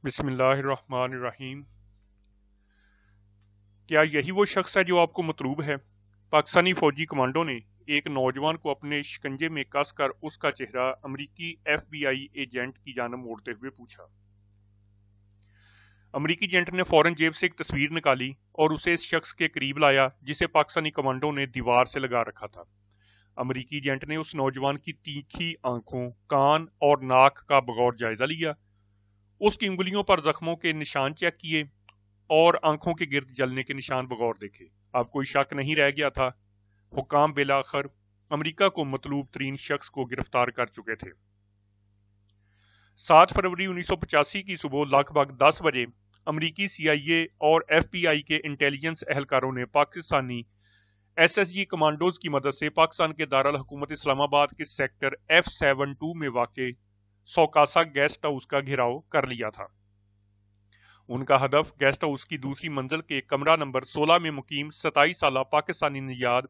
बिस्मिल्लाहिर्रहमानिर्रहीम। क्या यही वो शख्स है जो आपको मतलूब है? पाकिस्तानी फौजी कमांडो ने एक नौजवान को अपने शिकंजे में कसकर उसका चेहरा अमरीकी FBI एजेंट की जानब मोड़ते हुए पूछा। अमरीकी एजेंट ने फौरन जेब से एक तस्वीर निकाली और उसे इस शख्स के करीब लाया जिसे पाकिस्तानी कमांडो ने दीवार से लगा रखा था। अमरीकी एजेंट ने उस नौजवान की तीखी आंखों, कान और नाक का बगौर जायजा लिया। उसकी उंगलियों पर जख्मों के निशान चेक किए और आंखों के गिर्द जलने के निशान बगौर देखे। अब कोई शक नहीं रह गया था। हुकाम बेलाखिर अमेरिका को मतलूब तरीन शख्स को गिरफ्तार कर चुके थे। 7 फरवरी 1985 की सुबह लगभग 10 बजे अमरीकी CIA और FBI के इंटेलिजेंस एहलकारों ने पाकिस्तानी SSG कमांडोज की मदद से पाकिस्तान के दारुल हुकूमत इस्लामाबाद के सेक्टर F72 में वाक़े सौकासा गेस्ट हाउस का घेराव कर लिया था। उनका हदफ गेस्ट हाउस की दूसरी मंजिल के कमरा नंबर 16 में मुकीम 27 साला पाकिस्तानी निजाद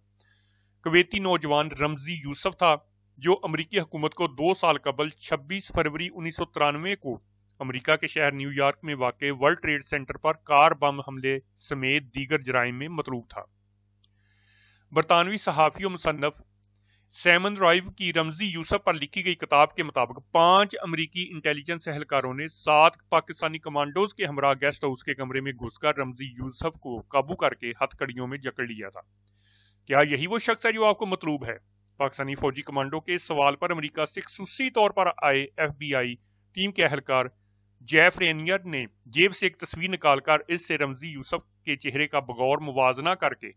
कुवैती नौजवान रमजी यूसुफ था, जो अमरीकी हुकूमत को 2 साल कबल 26 फरवरी 1993 को अमरीका के शहर न्यूयॉर्क में वाक़े वर्ल्ड ट्रेड सेंटर पर कार बम हमले समेत दीगर जराइम में मतलूब था। बरतानवी सहाफ़ी और मुसन्नफ सैमन राइव की रमजी यूसुफ पर लिखी गई किताब के मुताबिक 5 अमरीकी इंटेलिजेंस एहलकारों ने 7 पाकिस्तानी कमांडोज के हमरा गेस्ट हाउस के कमरे में घुसकर रमजी यूसुफ को काबू करके हथकड़ियों में जकड़ लिया था। क्या यही वो शख्स है जो आपको मतलूब है? पाकिस्तानी फौजी कमांडो के इस सवाल पर अमेरिका से खसूसी तौर पर आए FBI टीम के एहलकार जेफ रेनियर ने जेब से एक तस्वीर निकालकर इससे रमजी यूसुफ के चेहरे का बगौर मुवाजना करके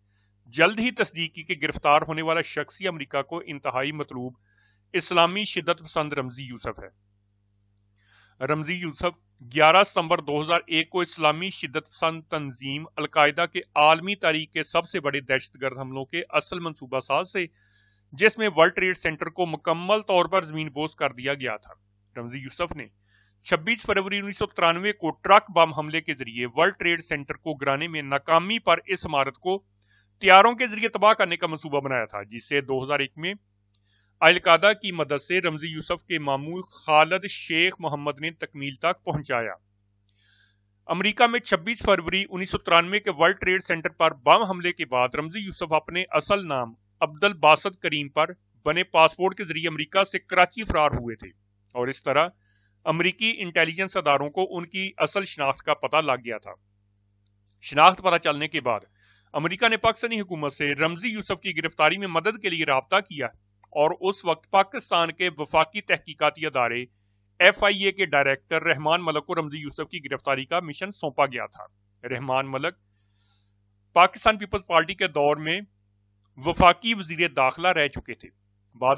जल्द ही तस्दीक की कि गिरफ्तार होने वाला शख्स ही अमेरिका को इंतहाई मतलूब इस्लामी शिद्दत पसंद रमजी यूसुफ है। रमजी यूसुफ 11 सितंबर 2001 को इस्लामी शिद्दत पसंद तंजीम अलकायदा के आलमी तारीख के सबसे बड़े दहशतगर्द हमलों के असल मंसूबा साज से, जिसमें वर्ल्ड ट्रेड सेंटर को मुकम्मल तौर पर जमीन बोस कर दिया गया था। रमजी यूसुफ ने 26 फरवरी 1993 को ट्रक बम हमले के जरिए वर्ल्ड ट्रेड सेंटर को गिराने में नाकामी पर इस इमारत को हथियारों के जरिए तबाह करने का मंसूबा बनाया था, जिसे 2001 में अलकायदा की मदद से रमजी यूसुफ के मामूल खालिद शेख मोहम्मद ने तकमील तक पहुंचाया। अमेरिका में 26 फरवरी 1993 के वर्ल्ड ट्रेड सेंटर पर बम हमले के बाद रमजी यूसुफ अपने असल नाम अब्दुल बासित करीम पर बने पासपोर्ट के जरिए अमेरिका से कराची फरार हुए थे और इस तरह अमेरिकी इंटेलिजेंस अदारों को उनकी असल शनाख्त का पता लग गया था। शनाख्त पता चलने के बाद अमेरिका ने पाकिस्तानी हुकूमत से रमजी यूसुफ की गिरफ्तारी में मदद के लिए राब्ता किया और उस वक्त पाकिस्तान के वफाकी तहकीकाती अदारे FIA के डायरेक्टर रहमान मलिक को रमजी यूसुफ की गिरफ्तारी का मिशन सौंपा गया था। रहमान मलिक पाकिस्तान पीपल्स पार्टी के दौर में वफाकी वजीर दाखिला रह चुके थे। बाद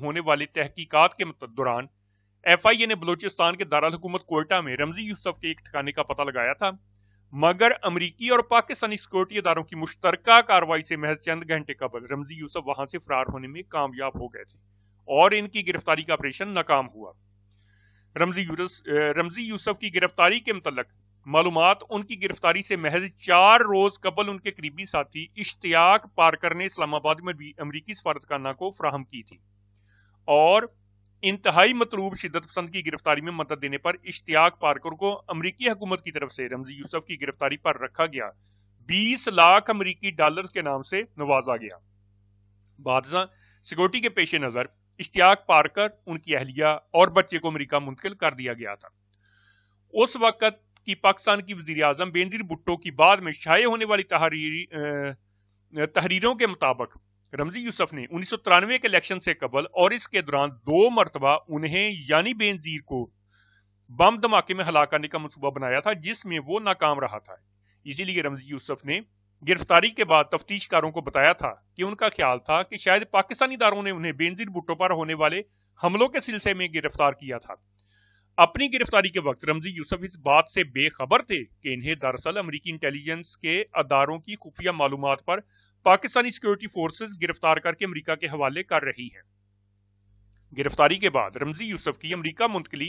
होने वाली तहकीकात के दौरान FIA ने बलूचिस्तान के दारुल हुकूमत कोयटा में रमजी यूसुफ के एक ठिकाने का पता लगाया था, मगर अमरीकी और पाकिस्तानी सिक्योरिटी अदारों की मुश्तरका कार्रवाई से महज चंद घंटे कबल रमजी यूसुफ वहां से फरार होने में कामयाब हो गए थे और इनकी गिरफ्तारी का ऑपरेशन नाकाम हुआ। रमजी यूसुफ की गिरफ्तारी के मुतल्लिक मालूमात उनकी गिरफ्तारी से महज 4 रोज कबल उनके करीबी साथी इश्तियाक पारकर ने इस्लामाबाद में भी अमरीकी सफारतखाना को फराहम की थी और इंतहाई मतलूब शिद्दत पसंद की गिरफ्तारी में मदद देने पर इश्तियाक पारकर को अमरीकी हुकूमत की तरफ से रमजी यूसुफ की गिरफ्तारी पर रखा गया 20 लाख अमरीकी डॉलर के नाम से नवाजा गया। बाद सिक्योरिटी के पेश नजर इश्तियाक पारकर, उनकी अहलिया और बच्चे को अमरीका मुंतकिल कर दिया गया था। उस वक्त की पाकिस्तान की वजीर आजम बेनजीर भुट्टो की बाद में शाये होने वाली तहरीरों के मुताबिक रमजी यूसुफ ने 1993 के इलेक्शन से कबल और इसके दौरान 2 मरतबा उन्हें यानी बेनजीर को बम धमाके में हलाक करने का मंसूबा बनाया था, जिसमें वो नाकाम रहा था। इसीलिए रमजी यूसुफ ने गिरफ्तारी के बाद तफ्तीशकारों को बताया था कि उनका ख्याल था कि शायद पाकिस्तानी इदारों ने उन्हें बेनजीर भुट्टो पर होने वाले हमलों के सिलसिले में गिरफ्तार किया था। अपनी गिरफ्तारी के वक्त रमजी यूसुफ इस बात से बेखबर थे कि इन्हें दरअसल अमरीकी इंटेलिजेंस के अदारों की खुफिया मालूमात पर पाकिस्तानी सिक्योरिटी फोर्सेस गिरफ्तार करके अमेरिका के हवाले कर रही है। गिरफ्तारी के बाद रमजी यूसुफ की अमेरिका मुंतकिली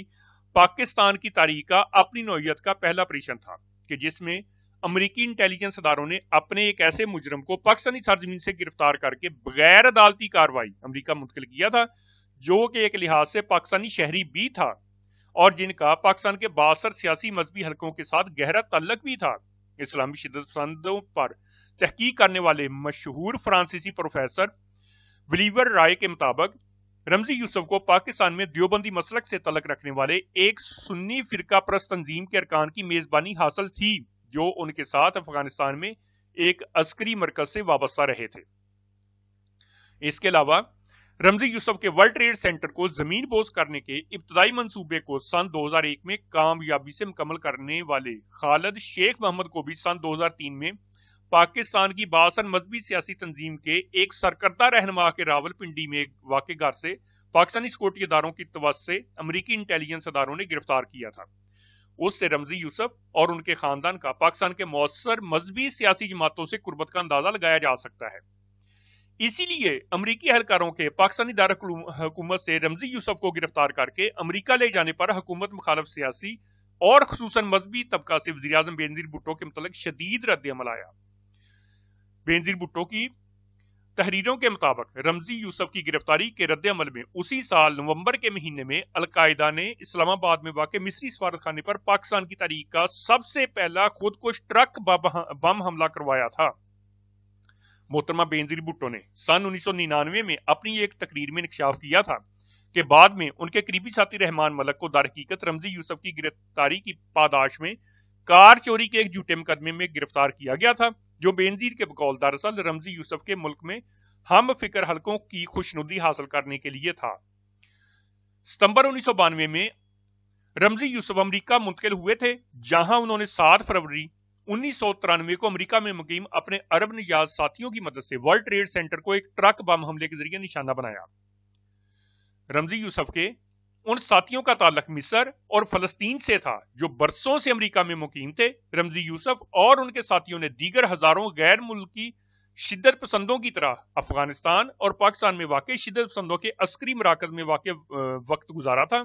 पाकिस्तान की तारीख का अपनी नौयत का पहला ऑपरेशन था कि जिसमें अमरीकी इंटेलिजेंस अदारों ने अपने एक ऐसे मुजरम को पाकिस्तानी सरजमीन से गिरफ्तार करके बगैर अदालती कार्रवाई अमरीका मुंतकिल किया था, जो कि एक लिहाज से पाकिस्तानी शहरी भी था اور جن کا پاکستان کے بااثر سیاسی مذہبی حلقوں کے ساتھ گہرا تعلق بھی تھا۔ اسلامی شدت پسندوں پر تحقیق کرنے والے مشہور فرانسیسی پروفیسر ولیور رائے کے مطابق رمزی یوسف کو پاکستان میں دیوبندی مسلک سے تعلق رکھنے والے ایک سنی فرقہ پرست تنظیم کے ارکان کی میزبانی حاصل تھی جو ان کے ساتھ افغانستان میں ایک عسکری مرکز سے وابستہ رہے تھے۔ اس کے علاوہ رمزی یوسف کے ورلڈ ٹریڈ سینٹر کو زمین بوس کرنے کے ابتدائی منصوبے کو سن 2001 میں کامیابی سے مکمل کرنے والے خالد شیخ محمد کو بھی سن 2003 میں پاکستان کی بااثر مذہبی سیاسی تنظیم کے ایک سرکردہ رہنما کے راول پنڈی میں واقع گھر سے پاکستانی سیکورٹی اداروں کی توسط سے امریکی انٹیلیجنس اداروں نے گرفتار کیا تھا۔ اس سے رمزی یوسف اور ان کے خاندان کا پاکستان کے مؤثر مذہبی سیاسی جماعتوں سے قربت کا اندازہ لگایا جا سکتا ہے۔ اسی لیے امریکی اہلکاروں کے پاکستانی دار حکومت سے رمزی یوسف کو گرفتار کر کے امریکہ لے جانے پر حکومت مخالف سیاسی اور خصوصاً مذہبی طبقہ سے وزیراعظم بینظیر بھٹو کے متعلق شدید رد عمل آیا۔ بینظیر بھٹو کی تحریروں کے مطابق رمزی یوسف کی گرفتاری کے رد عمل میں اسی سال نومبر کے مہینے میں القاعدہ نے اسلام آباد میں واقع مصری سفارت خانے پر پاکستان کی تاریخ کا سب سے پہلا خودکش ٹرک بم حملہ کروایا تھا۔ محترمہ بینظیر بھٹو نے سن 1999 میں اپنی ایک تقریر میں انکشاف کیا تھا کہ بعد میں ان کے قریبی ساتھی رحمان ملک کو در حقیقت رمزی یوسف کی گرفتاری کی پاداش میں کار چوری کے ایک جھوٹے مقدمے میں گرفتار کیا گیا تھا جو بینظیر کے بقول دراصل رمزی یوسف کے ملک میں ہم فکر حلقوں کی خوشنودی حاصل کرنے کے لیے تھا۔ ستمبر 1992 میں رمزی یوسف امریکہ منتقل ہوئے تھے جہاں انہوں نے 7 فروری 1993 کو امریکہ میں مقیم اپنے عرب نژاد ساتھیوں کی مدد سے ورلڈ ٹریڈ سینٹر کو ایک ٹرک بم حملے کے ذریعے نشانہ بنایا۔ رمزی یوسف کے ان ساتھیوں کا تعلق مصر اور فلسطین سے تھا جو برسوں سے امریکہ میں مقیم تھے۔ رمزی یوسف اور ان کے ساتھیوں نے دیگر ہزاروں غیر ملکی شدت پسندوں کی طرح افغانستان اور پاکستان میں واقع شدت پسندوں کے عسکری مراکز میں واقع وقت گزارا تھا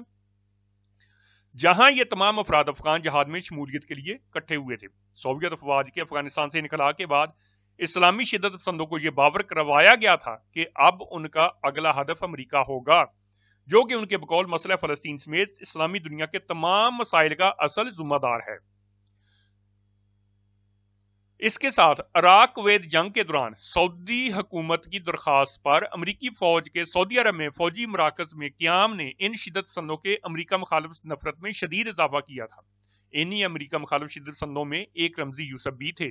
جہاں یہ تمام افراد افغان جہاد میں شمولیت کے لیے اکٹھے ہوئے تھے۔ سوویت افواج کے افغانستان سے انخلا کے بعد اسلامی شدت پسندوں کو یہ باور کروایا گیا تھا کہ اب ان کا اگلا ہدف امریکہ ہوگا جو کہ ان کے بقول مسئلہ فلسطین سمیت اسلامی دنیا کے تمام مسائل کا اصل ذمہ دار ہے۔ اس کے ساتھ عراق کویت جنگ کے دوران سعودی حکومت کی درخواست پر امریکی فوج کے سعودی عرب میں فوجی مراکز میں قیام نے ان شدت پسندوں کے امریکہ مخالف نفرت میں شدید اضافہ کیا تھا۔ انہی امریکہ مخالف شدت پسندوں میں ایک رمزی یوسف بھی تھے۔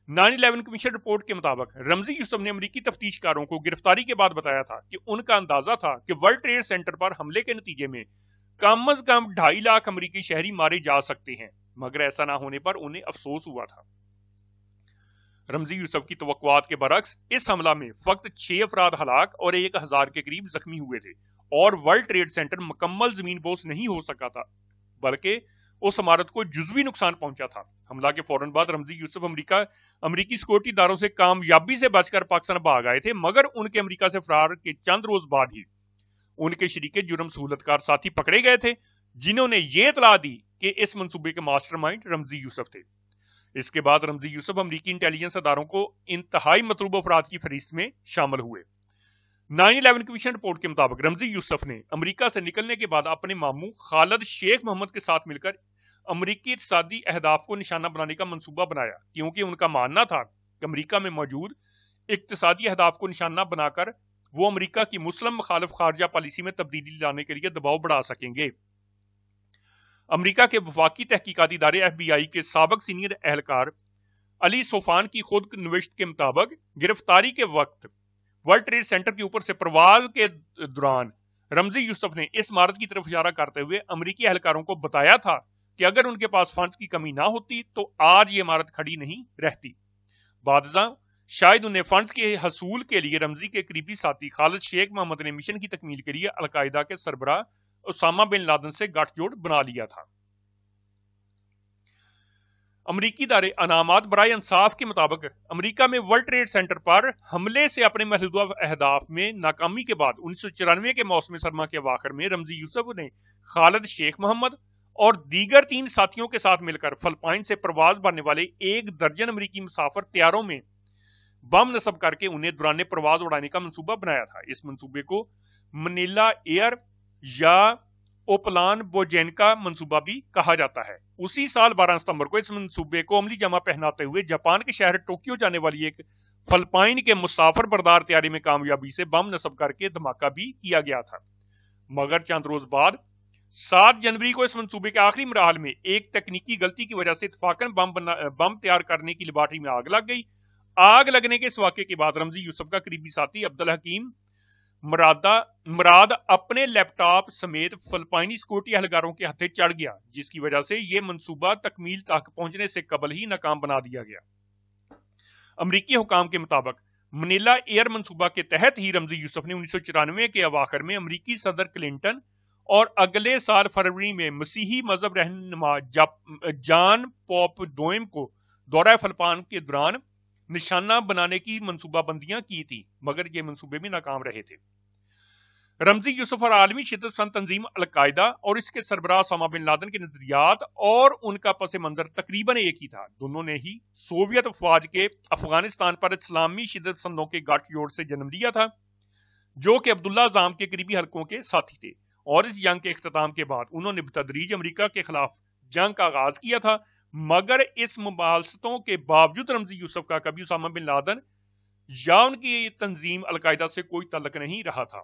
9/11 کمیشن رپورٹ کے مطابق رمزی یوسف نے امریکی تفتیش کاروں کو گرفتاری کے بعد بتایا تھا کہ ان کا اندازہ تھا کہ ورلڈ ٹریڈ سینٹر پر حملے کے نتیجے میں کم از کم 2.5 لاکھ امریکی شہری مارے جا سکتے ہیں، مگر ایسا نہ ہونے پر انہیں افسوس ہوا تھا۔ رمزی یوسف کی توقعات کے برعکس اس حملہ میں فقط 6 افراد ہلاک اور 1000 کے قریب زخمی ہوئے تھے اور ورلڈ ٹریڈ سینٹر مکمل زمین بوس نہیں ہو سکا تھا بلکہ اس عمارت کو جزوی نقصان پہنچا تھا۔ حملہ کے فوراً بعد رمزی یوسف امریکی سیکورٹی اداروں سے کامیابی سے بچ کر پاکستان بھاگ آئے تھے، مگر ان کے امریکہ سے فرار کے چند روز بعد ہی ان کے شریک جرم سہولت کار ساتھی پکڑے گئے تھے جنہوں نے یہ اطلاع دی کہ اس منصوبے کے ماسٹر مائنڈ رمزی یوسف تھے۔ اس کے بعد رمزی یوسف امریکی انٹیلیجنس اداروں کو انتہائی مطلوب افراد کی فہرست میں شامل ہوئے۔ 9/11 کمیشن رپورٹ کے مطابق رمزی یوسف نے امریکہ سے نکلنے کے بعد اپنے ماموں خالد شیخ محمد کے ساتھ مل کر امریکی اقتصادی اہداف کو نشانہ بنانے کا منصوبہ بنایا، کیونکہ ان کا ماننا تھا کہ امریکہ میں موجود اقتصادی اہداف کو نشانہ بنا کر وہ امریکہ کی مسلم مخالف خارجہ پالیسی میں تبدیلی لانے کے لیے دباؤ بڑھا سکیں گے۔ امریکہ کے وفاقی تحقیقاتی ادارے FBI کے سابق سینئر اہلکار علی سوفان کی خود نوشت کے مطابق گرفتاری کے وقت ورلڈ ٹریڈ سینٹر کے اوپر سے پرواز کے دوران رمزی یوسف نے اس عمارت کی طرف اشارہ کرتے ہوئے امریکی اہلکاروں کو بتایا تھا کہ اگر ان کے پاس فنڈز کی کمی نہ ہوتی تو آج یہ عمارت کھڑی نہیں رہتی۔ بعد ازاں شاید انہیں فنڈز کے حصول کے لیے رمزی کے قریبی ساتھی خالد شیخ محمد نے مشن کی تکمیل کے لیے القاعدہ کے سربراہ اسامہ بن لادن سے گٹھ جوڑ بنا لیا تھا۔ امریکی ادارے انعامات برائے انصاف کے مطابق امریکہ میں ورلڈ ٹریڈ سینٹر پر حملے سے اپنے محدودہ اہداف میں ناکامی کے بعد 1994 کے موسم سرما کے اواخر میں رمزی یوسف نے خالد شیخ محمد اور دیگر 3 ساتھیوں کے ساتھ مل کر فلپائن سے پرواز بھرنے والے 1 درجن امریکی مسافر طیاروں میں بم نصب کر کے انہیں دوران پرواز اڑانے کا منصوبہ بنایا تھا۔ اس منصوبے کو منیلا ایئر یا ओपलान बोजेनका मंसूबा भी कहा जाता है। उसी साल 12 सितंबर को इस मंसूबे को अमली जमा पहनाते हुए जापान के शहर टोक्यो जाने वाली एक फिलिपाइन के मुसाफिर बरदार तैयारी में कामयाबी से बम नस्ब करके धमाका भी किया गया था। मगर चंद रोज बाद 7 जनवरी को इस मंसूबे के आखिरी मरहल में एक तकनीकी गलती की वजह से इत्तफाकन बम तैयार करने की लेबॉरेटरी में आग लग गई। आग लगने के इस वाक़े के बाद रमजी यूसुफ का करीबी साथी अब्दुल हकीम मुराद अपने लैपटॉप समेत फिलिपाइनी सिक्योरिटी एहलकारों के हथे चढ़ गया, जिसकी वजह से यह मंसूबा तकमील तक पहुंचने से कबल ही नाकाम बना दिया गया। अमरीकी हुकाम के मुताबिक मनीला एयर मंसूबा के तहत ही रमजी यूसुफ ने 1994 के अवाखिर में अमरीकी सदर क्लिंटन और अगले साल फरवरी में मसीही मजहब रहनुमा जॉन पॉप दोइम को दौरा फिलिपाइन के दौरान निशाना बनाने की मंसूबाबंदियां की थी, मगर ये मंसूबे भी नाकाम रहे थे। रमजी यूसुफ और आलमी शिद्दत पसंद तंजीम अल-कायदा और इसके सरबराह ओसामा बिन लादेन के नजरियात और उनका पस मंजर तकरीबन एक ही था। दोनों ने ही सोवियत अफवाज के अफगानिस्तान पर इस्लामी शिद्दत पसंदों के गठजोड़ से जन्म लिया था, जो कि अब्दुल्ला अज़ाम के करीबी हलकों के साथी थे, और इस जंग के इख्तिताम के बाद उन्होंने बतदरीज अमरीका के खिलाफ जंग का आगाज किया था। मगर इस मुबालसतों के बावजूद रमजी यूसुफ का कभी ओसामा बिन लादेन या उनकी तंजीम अल-कायदा से कोई तल्लक नहीं रहा था।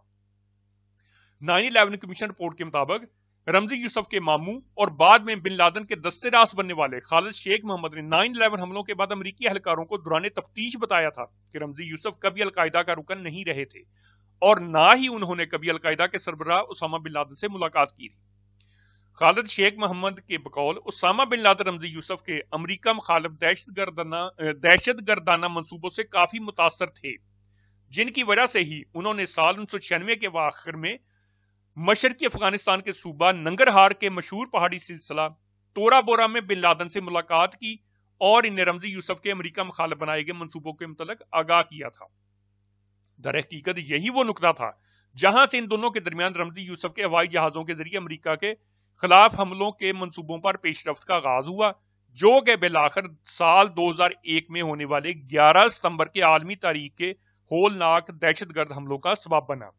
9/11 कमीशन रिपोर्ट के मुताबिक रमजी यूसुफ के मामू और बाद में बिन लादेन के दस्ते रास बनने वाले खालिद शेख मोहम्मद ने 9/11 हमलों के बाद अमरीकी एहलकारों को दौरान तफ्तीश बताया था कि रमजी यूसुफ कभी अल-कायदा का रुकन नहीं रहे थे और ना ही उन्होंने कभी अल-कायदा के सरबराह ओसामा बिन लादेन से मुलाकात की थी। खालिद शेख मोहम्मद के बकौल Osama bin Laden Ramzi Yousef के अमरीका मुखालिफ दहशतगर्दाना मंसूबों से काफी मुतासर थे, जिनकी वजह से ही उन्होंने साल 1996 के आखिर में मशरकी अफगानिस्तान के सूबा नंगरहार के मशहूर पहाड़ी सिलसिला तोरा बोरा में बिन लादेन से मुलाकात की और इन्हें रमजी यूसुफ के अमरीका मुखालिफ बनाए गए मंसूबों के मुतल्लिक आगाह किया था। दर हकीकत यही वो नुकता था जहां से इन दोनों के दरमियान रमजी यूसुफ के हवाई जहाजों के जरिए अमरीका के खिलाफ हमलों के मंसूबों पर पेशरफ्त का आगाज हुआ, जो कि बिलाखिर साल 2001 में होने वाले 11 सितंबर के आलमी तारीख के होलनाक दहशतगर्द हमलों का सबब बना।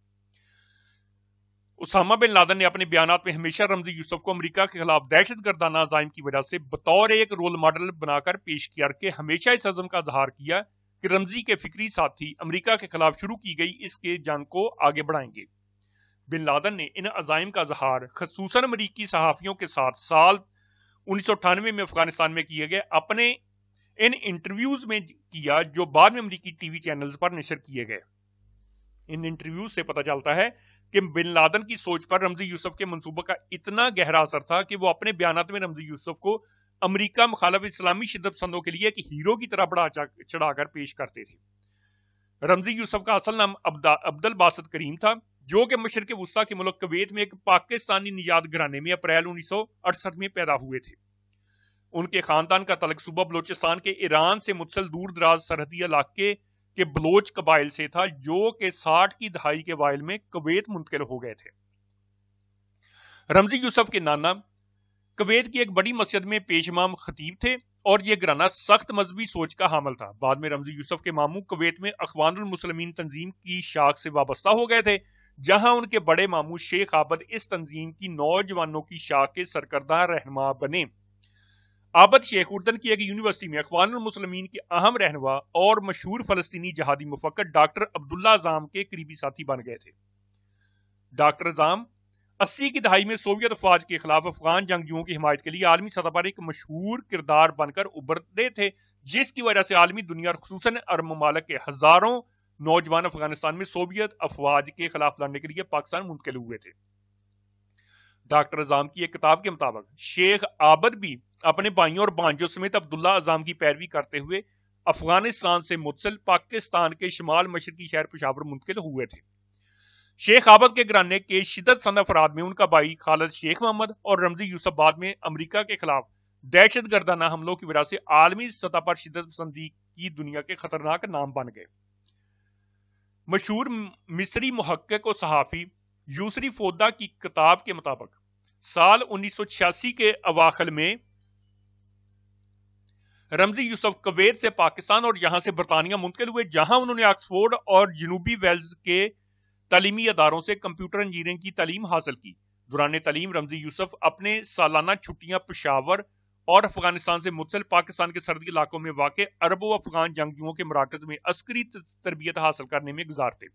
ओसामा बिन लादेन ने अपने बयानात में हमेशा रमजी यूसुफ को अमरीका के खिलाफ दहशतगर्दाना अज़ाइम की वजह से बतौर एक रोल मॉडल बनाकर पेश करके हमेशा इस अज़म का इजहार किया कि रमजी के फिक्री साथी अमरीका के खिलाफ शुरू की गई इसके जंग को आगे बढ़ाएंगे। बिन लादेन ने इन अज़ाइम का इजहार खसूसन अमरीकी सहाफियों के साथ साल 1998 में अफगानिस्तान में किए गए अपने इन इंटरव्यूज में किया, जो बाद में अमरीकी टीवी चैनल्स पर नशर किए गए। इन इंटरव्यूज से पता चलता है कि बिन लादेन की सोच पर रमजी यूसुफ के मंसूबों का इतना गहरा असर था कि वो अपने बयानात में रमजी यूसुफ को अमरीका मुखालिफ इस्लामी शिद्दत पसंदों के लिए एक हीरो की तरह बढ़ा चढ़ाकर पेश करते थे। रमजी यूसुफ का असल नाम अब्दुल बासित करीम था, जो कि मशरिक़ वुस्ता के मुल्क कुवैत में एक पाकिस्तानी निजात घराने में अप्रैल 1968 में पैदा हुए थे। उनके खानदान का तल्लुक सूबा बलोचिस्तान के ईरान से मुतसिल दूर दराज सरहदी इलाके के बलोच कबाइल से था, जो कि 60 की दहाई के वाइल में कुवैत मुंतकिल हो गए थे। रमजी यूसुफ के नाना कुवैत की एक बड़ी मस्जिद में पेशमाम खतीब थे और यह घराना सख्त मजहबी सोच का हामिल था। बाद में रमजी यूसुफ के मामू कुवैत में अखवानुल मुस्लिमीन तंजीम की शाख से वाबस्ता हो गए थे, जहां उनके बड़े मामू शेख आबद इस तंजीम की नौजवानों की शाख के सरकर्दा रहनुमा बने। आबद शेख उर्दन की एक यूनिवर्सिटी में अखवानुल मुस्लिमीन के अहम रहनुमा और मशहूर फलस्तीनी जहादी मुफक्कर डॉक्टर अब्दुल्ला अज़ाम के करीबी साथी बन गए थे। डॉक्टर अज़ाम 80 की दहाई में सोवियत अफवाज के खिलाफ अफगान जंगजुओं की हिमायत के लिए आलमी सतह पर एक मशहूर किरदार बनकर उभरते थे, जिसकी वजह से आलमी दुनिया और खुसूसन अरब ममालिक के हजारों नौजवान अफगानिस्तान में सोवियत अफवाज के खिलाफ लड़ने के लिए पाकिस्तान मुंतकिल हुए थे। डॉक्टर अज़ाम की एक किताब के मुताबिक शेख आबद भी अपने भाइयों और भांजों समेत अब्दुल्ला अज़ाम की पैरवी करते हुए अफगानिस्तान से मुतसिल पाकिस्तान के शिमाल मशरकी शहर पेशावर मुंतकिल हुए थे। शेख आबद के घराने के शिद्दत पसंद अफराद में उनका भाई खालिद शेख मोहम्मद और रमजी यूसुफ बाद में अमरीका के खिलाफ दहशतगर्दाना हमलों की वजह से आलमी सतह पर शिद्दत पसंदी की दुनिया के खतरनाक नाम बन गए। मशहूर मिस्री मुहक्किक और सहाफी यूसरी फोदा की किताब के मुताबिक साल 1986 के अवाखिर में रमजी यूसुफ कुवैत से पाकिस्तान और यहां से बरतानिया मुंतकिल हुए, जहां उन्होंने ऑक्सफोर्ड और जनूबी वेल्स के तालीमी अदारों से कंप्यूटर इंजीनियरिंग की तालीम हासिल की। دوران تعلیم رمزی یوسف اپنے سالانہ چھٹیاں پشاور اور افغانستان سے متصل پاکستان کے سرحدی علاقوں میں واقع اربوں افغان جنگجوؤں کے مراکز میں عسکری تربیت حاصل کرنے میں گزارتے۔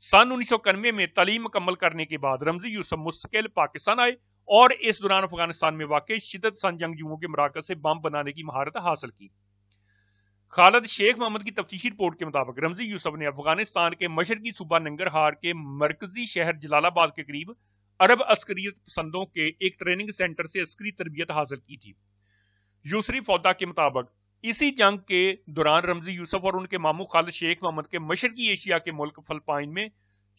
سن 1991 میں تعلیم مکمل کرنے کے بعد رمزی یوسف مستقل پاکستان آئے اور اس دوران افغانستان میں واقع شدت پسند جنگجوؤں کے مراکز سے بم بنانے کی مہارت حاصل کی۔ خالد شیخ محمد کی تفتیشی رپورٹ کے مطابق رمزی یوسف نے افغانستان کے مشرقی صوبہ ننگرہار کے مرکزی شہر جلال آباد کے قریب عرب عسکریت پسندوں کے ایک ٹریننگ سینٹر سے عسکری تربیت حاصل کی تھی۔ یوسری فودا کے مطابق اسی جنگ کے دوران رمزی یوسف اور ان کے ماموں خالد شیخ محمد کے مشرقی ایشیا کے ملک فلپائن میں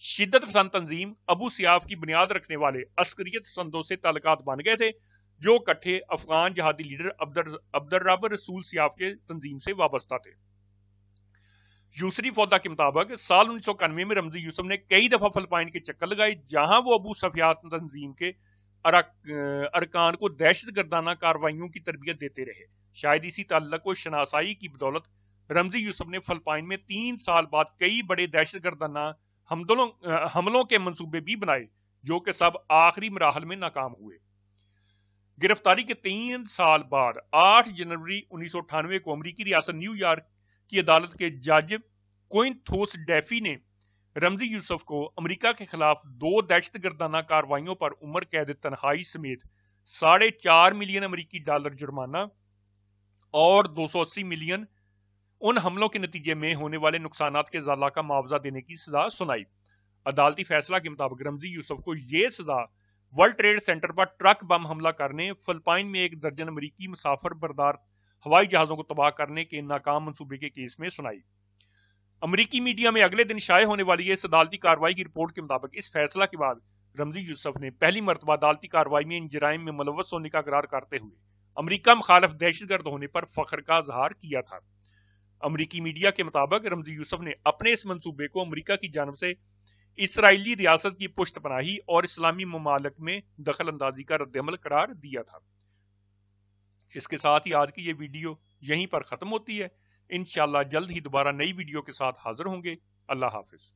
شدت پسند تنظیم ابو سیاف کی بنیاد رکھنے والے عسکریت پسندوں سے تعلقات بن گئے تھے، جو کٹھے افغان جہادی لیڈر عبدالرب رسول سیاف کے تنظیم سے وابستہ تھے۔ یوسری فودا کے مطابق سال 1991 میں رمزی یوسف نے کئی دفعہ فلپائن کے چکر لگائے، جہاں وہ ابو سفیات تنظیم کے ارکان کو دہشت گردانہ کارروائیوں کی تربیت دیتے رہے۔ شاید اسی تعلق و شناسائی کی بدولت رمزی یوسف نے فلپائن میں 3 سال بعد کئی بڑے دہشت گردانہ حملوں کے منصوبے بھی بنائے، جو کہ سب آخری مراحل میں ناکام ہوئے۔ گرفتاری کے 3 سال بعد 8 جنوری 1998 کو امریکی ریاست نیو یارک کی عدالت کے جج کوئنتھوس ڈیفی نے رمزی یوسف کو امریکہ کے خلاف 2 دہشت گردانہ کارروائیوں پر عمر قید تنہائی سمیت $4.5 ملین امریکی جرمانہ اور 280 ملین ان حملوں کے نتیجے میں ہونے والے نقصانات کے ازالہ کا معاوضہ دینے کی سزا سنائی۔ عدالتی فیصلہ کے مطابق رمزی یوسف کو یہ سزا ورلڈ ٹریڈ سینٹر پر ٹرک بم حملہ کرنے، فلپائن میں 1 درجن امریکی مسافر بردار ہوائی جہازوں کو تباہ کرنے کے ناکام منصوبے کے کیس میں سنائی۔ امریکی میڈیا میں اگلے دن شائع ہونے والی اس عدالتی کارروائی کی رپورٹ کے مطابق اس فیصلہ کے بعد رمزی یوسف نے پہلی مرتبہ عدالتی کارروائی میں ان جرائم میں ملوث ہونے کا اقرار کرتے ہوئے امریکہ مخالف دہشت گرد ہونے پر فخر کا اظہار کیا تھا۔ امریکی میڈیا کے مطابق رمزی یوسف نے اپنے اس منصوبے کو امریکہ کی جانب سے اسرائیلی ریاست کی پشت پناہی اور اسلامی ممالک میں دخل اندازی کا رد عمل قرار دیا تھا۔ اس کے ساتھ ہی آج کی یہ ویڈیو یہیں پر ختم ہوتی ہے۔ انشاءاللہ جلد ہی دوبارہ نئی ویڈیو کے ساتھ حاضر ہوں گے۔ اللہ حافظ۔